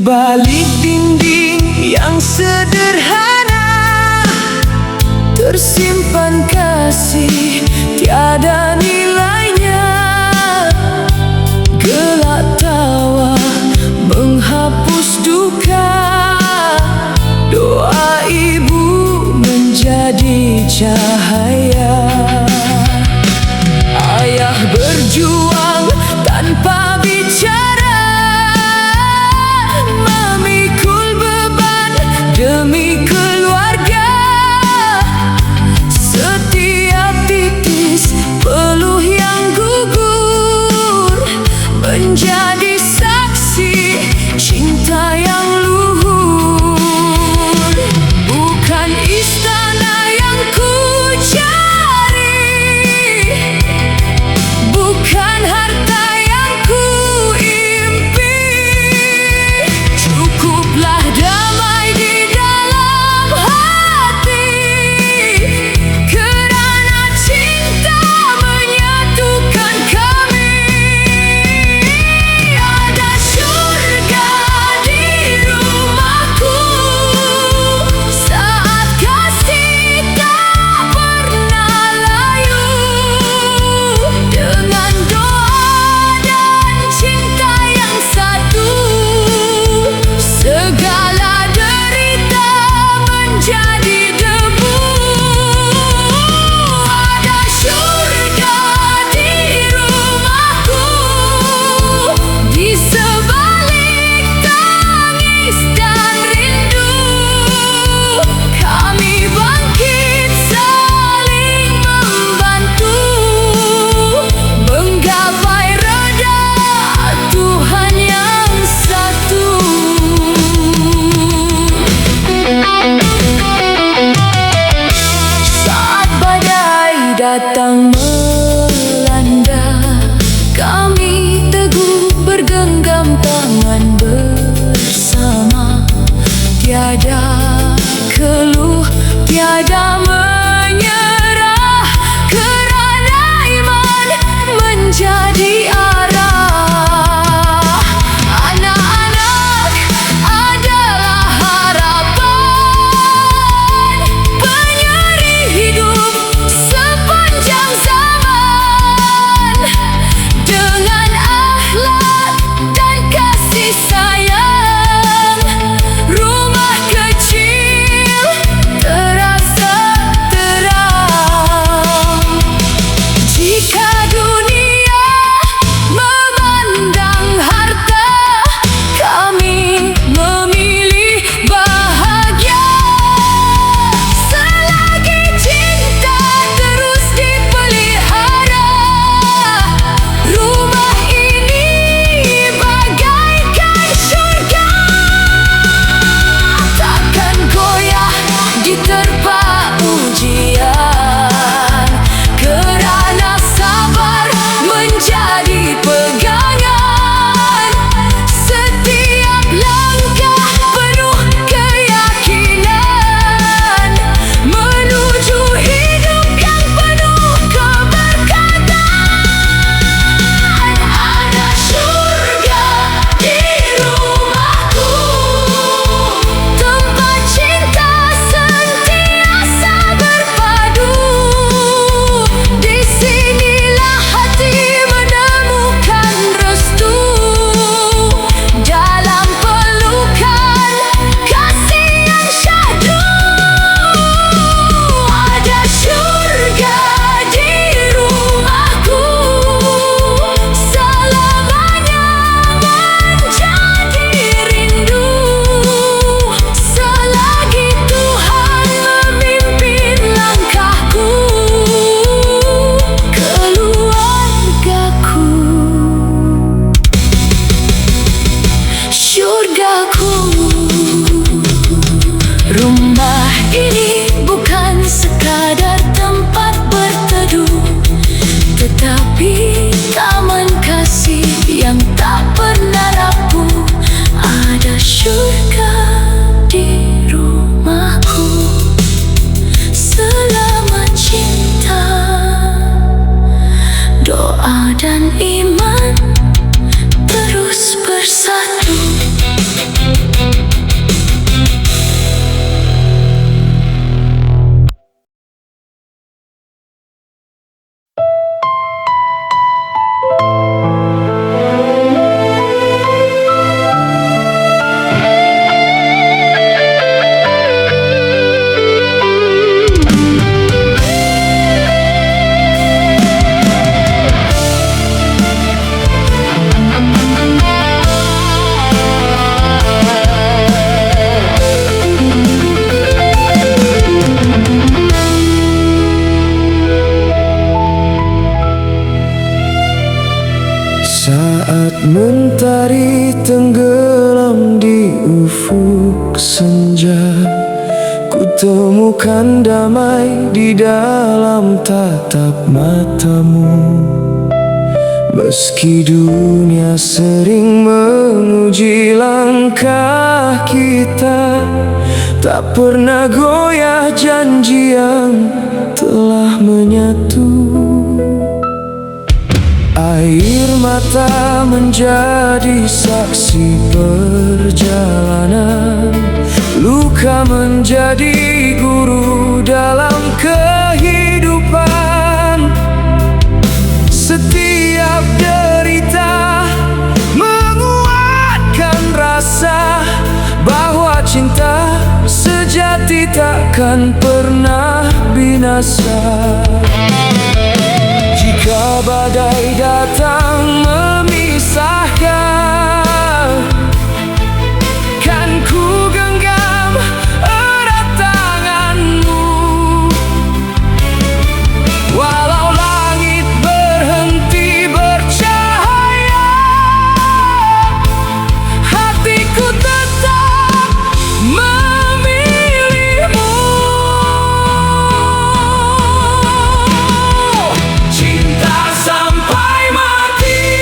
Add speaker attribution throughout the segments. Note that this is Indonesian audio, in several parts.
Speaker 1: balik dinding yang sederhana tersimpan kasih tiada nilainya. Gelak tawa menghapus duka, doa ibu menjadi cahaya. Ayah berjuang tanpa bicara, memikul beban demi keluarga. Setiap titis peluh yang gugur menjadi saksi cinta yang luhur. Bukan istana yang ku cari, bukan harta yang ku impi. Cukuplah damai di dalam hati, kerana cinta menyatukan kami. Ada syurga di rumahku saat kasih tak pernah layu. Dengan doa dan cinta yang satu, segala derita menjadi debu. Ada syurga di rumahku, di sebalik tangis dan rindu. Kami bangkit saling membantu, menggapai reda Tuhan yang satu. Saat badai datang melanda, kami teguh bergenggam tangan bersama. Tiada keluh, tiada menyerah, kerana iman menjadi arah. Anak-anak adalah harapan, penyeri hidup sepanjang zaman.
Speaker 2: Mentari tenggelam di ufuk senja, ku temukan damai di dalam tatap matamu. Meski dunia sering menguji langkah kita, tak pernah goyah janji yang telah menyatu. Air mata menjadi saksi perjalanan, luka menjadi guru dalam kehidupan. Setiap derita menguatkan rasa bahwa cinta sejati takkan pernah binasa. Jika badai datang memisahkan, kan ku genggam erat tanganmu. Walau langit berhenti bercahaya, hatiku tetap memilihmu. Cinta sampai mati.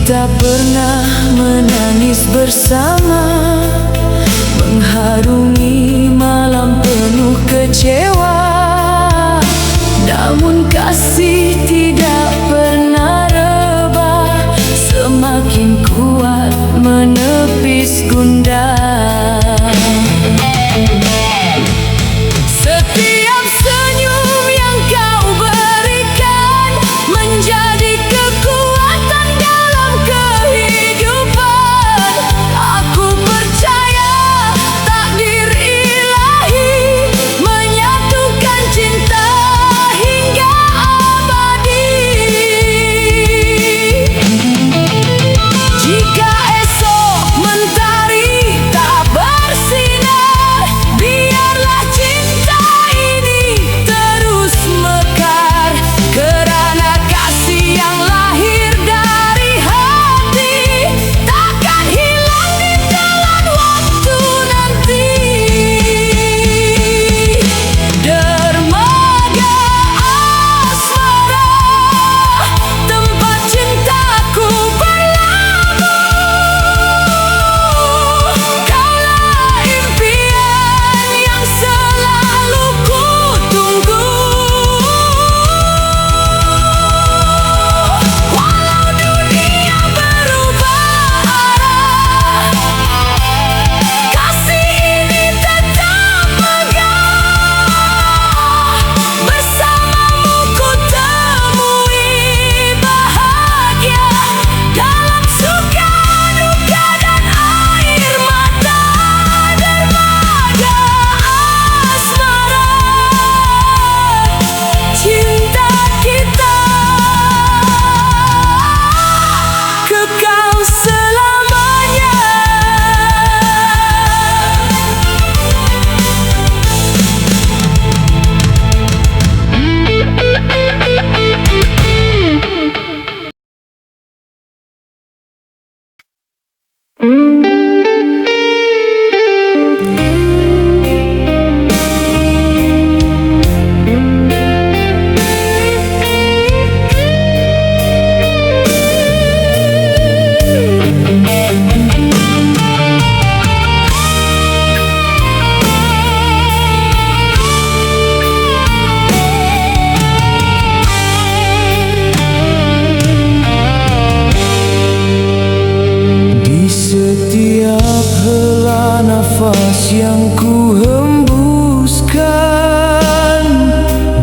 Speaker 1: Kita pernah menangis bersama, mengharungi malam penuh kecewa. Namun kasih tidak pernah reba, semakin kuat menepis gundah. Setiap senyum yang kau berikan menjadi kekuatan dalam kehidupan. Aku percaya takdir ilahi menyatukan cinta hingga abadi. Jika esok mentari tak bersinar, biarlah cinta ini terus mekar. Kerana kasih yang lahir dari hati takkan hilang di telan waktu nanti. Dermaga asmara, tempat cintaku berlabuh. Kaulah impian yang selalu ku tunggu. Walau dunia berubah arah, kasih ini tetap megah. Bersamamu ku temui bahagia dalam suka duka dan air mata. Dermaga asmara, cinta kita kekal selamanya. Di setiap hela nafas yang ku hembuskan,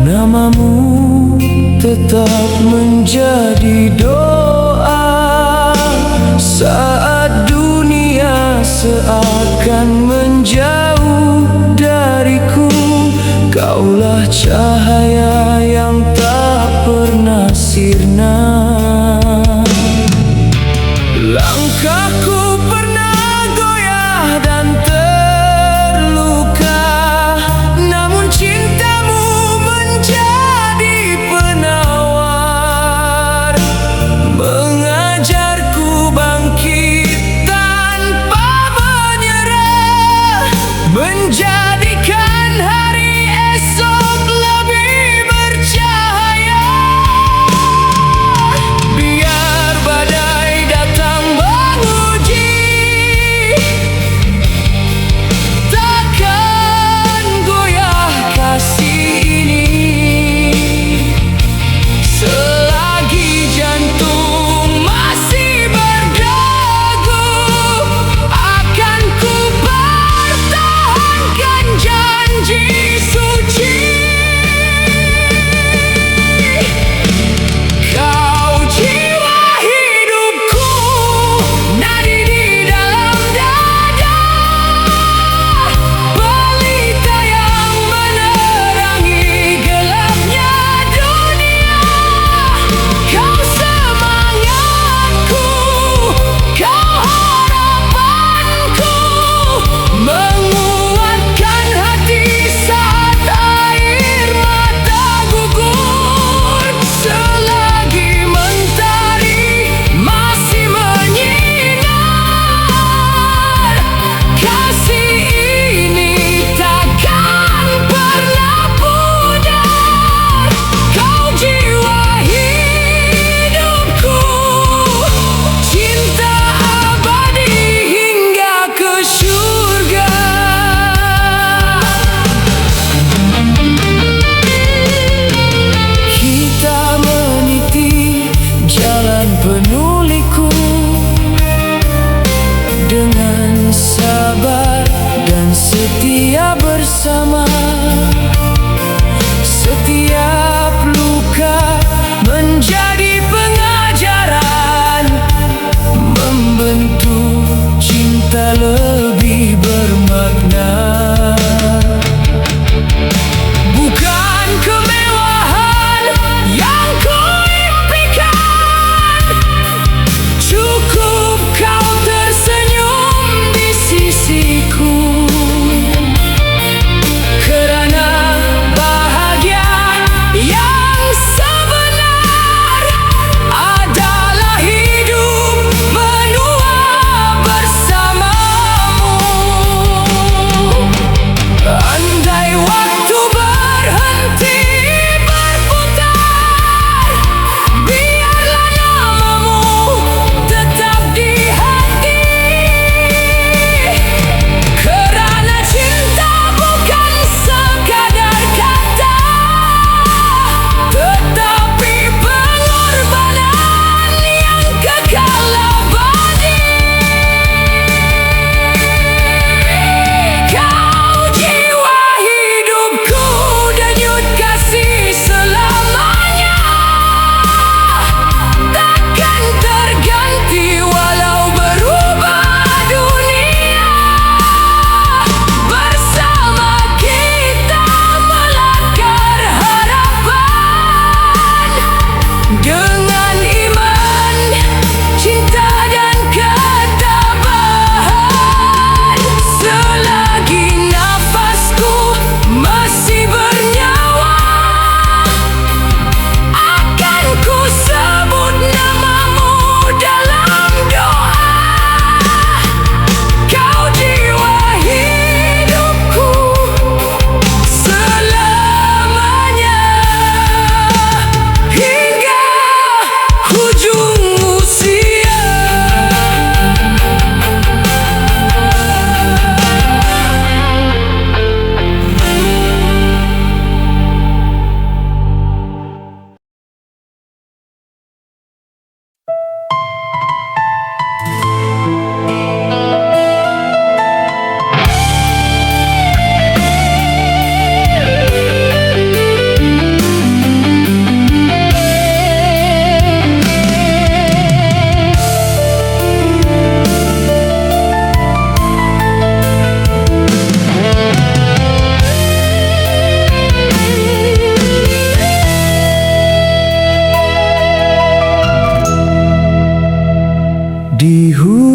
Speaker 1: namamu tetap menjadi doa. Saat dunia seakan menjauh dariku, kaulah cahaya yang tak pernah sirna. Langkahku pernah goyah dan terluka, namun cintamu menjadi penawar.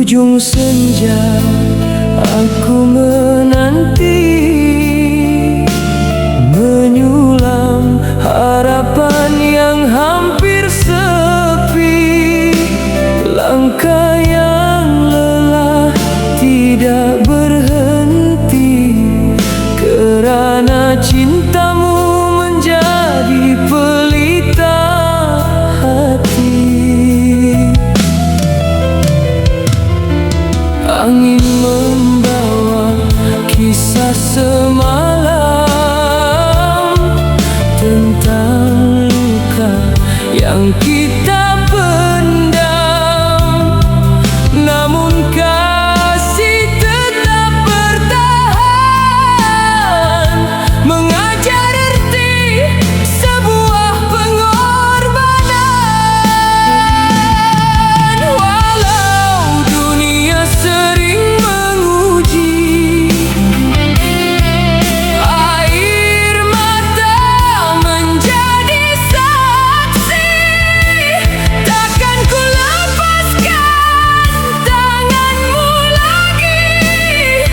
Speaker 2: ujung senja aku menanti, menyulam harapan yang hampir sepi. Langkah yang lelah tidak berhenti, kerana cintamu menjadi pelita hati. Angin membawa kisah semalam tentang luka yang kita pendam, namun kasih tetap bertahan, mengajar erti sebuah pengorbanan. Walau dunia sering menguji, air mata menjadi saksi, takkan ku lepaskan tanganmu lagi,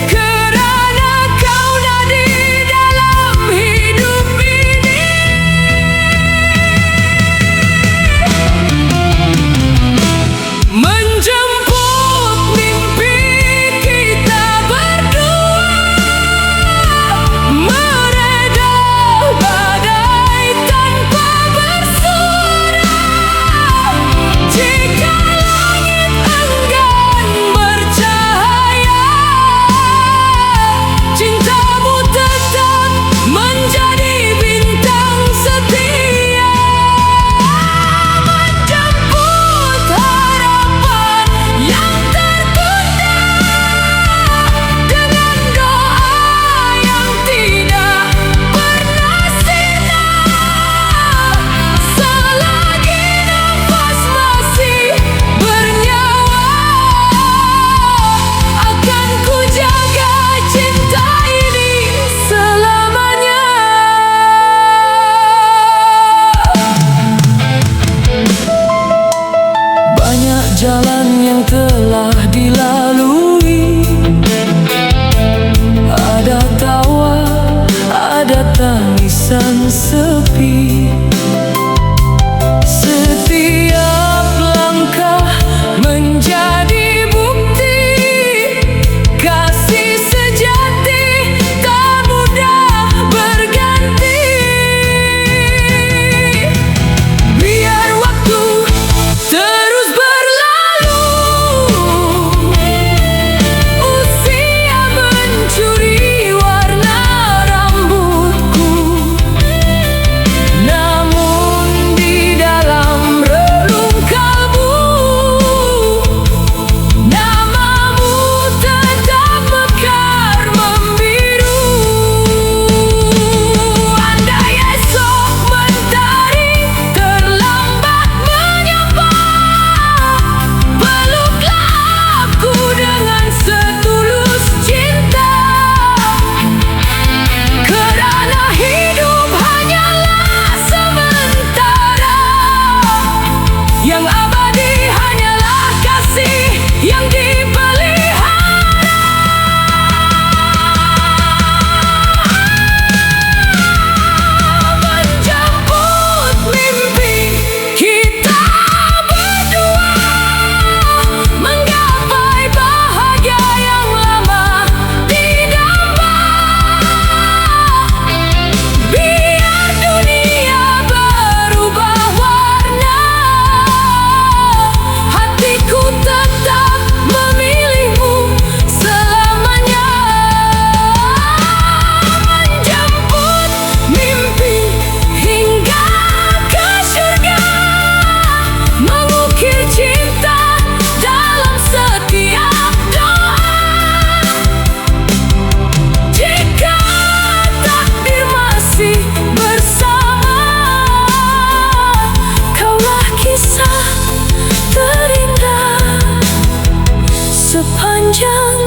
Speaker 2: kerana kau nadi dalam hidup ini. Menjemput mimpi kita berdua, mereda badai tanpa bersuara. Jika langit enggan bercahaya, cintamu tetap menjadi bintang setia, menjemput harapan yang tertunda dengan doa yang tidak pernah sirna. Selagi nafas masih bernyawa, akan ku jaga cinta ini selamanya. Banyak jalan yang telah dilalui, ada tawa, ada tangisan sepi. Setiap langkah menjadi bukti, kasih sejati tak mudah berganti. Biar waktu terus berlalu, usia mencuri warna rambutku, namun di dalam relung kalbu, namamu tetap mekar membiru. Andai esok mentari terlambat menyapa, peluklah aku dengan setulus cinta, kerana hidup hanyalah sementara, yang abadi hanyalah kasih yang dipelihara. Menjemput mimpi kita berdua, menggapai bahagia yang lama didamba. Biar dunia berubah warna, hatiku tetap memilihmu selamanya. Menjemput mimpi hingga ke surga, mengukir cinta dalam setiap doa. Jika takdir masih bersama, kaulah kisah terindah sepanjang